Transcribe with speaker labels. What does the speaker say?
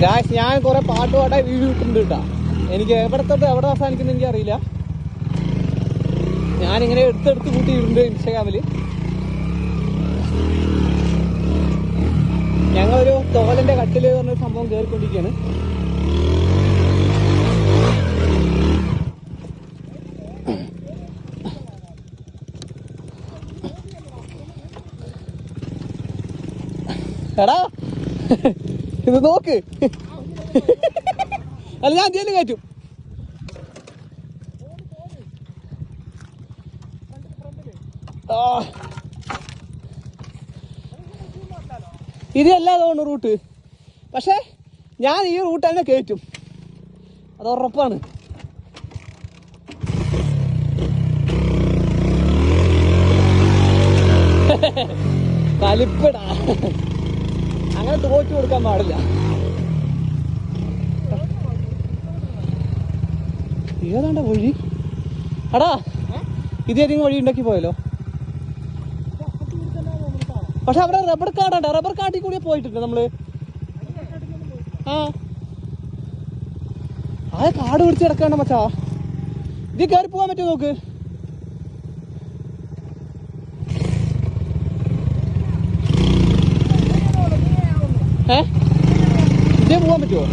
Speaker 1: Guys ഞാൻ കുറെ പാട്ട് പാടാൻ വീഡിയോ ഇട്ടിട്ടുണ്ട് കേട്ടാ. എനിക്ക് എവിടത്തോട്ട് എവിടെ അവസാനിക്കുന്ന എനിക്ക് അറിയില്ല. ഞാനിങ്ങനെ എടുത്തെടുത്ത് കൂട്ടിയിട്ടുണ്ട് ഇൻസ്റ്റാഗ്രാമില്. ഞങ്ങളൊരു തോലന്റെ കട്ടില് പറഞ്ഞൊരു സംഭവം കയറിക്കൊണ്ടിരിക്കുകയാണ്. എടാ ഇത് നോക്ക്. അല്ല ഞാൻ ജയിലിൽ കയറ്റും. ഇതല്ല തോന്നുന്നു റൂട്ട്. പക്ഷെ ഞാൻ ഈ റൂട്ട് തന്നെ കയറ്റും, അത് ഉറപ്പാണ്. കലിപ്പടാ, അങ്ങനെ തോറ്റു കൊടുക്കാൻ പാടില്ല. ഏതാണ്ട വഴി? എടാ ഇതേതെങ്കിലും വഴി ഉണ്ടാക്കി പോയല്ലോ. പക്ഷെ അവിടെ റബ്ബർ കാടുണ്ട്. റബ്ബർ കാട്ടിൽ കൂടി പോയിട്ടുണ്ട് നമ്മള്. ആ കാട് പിടിച്ച് കിടക്കണ്ട മച്ചാ. ഇത് കയറി പോകാൻ പറ്റുമോ നോക്ക്. ഇതേ പോകാൻ പറ്റുമോ?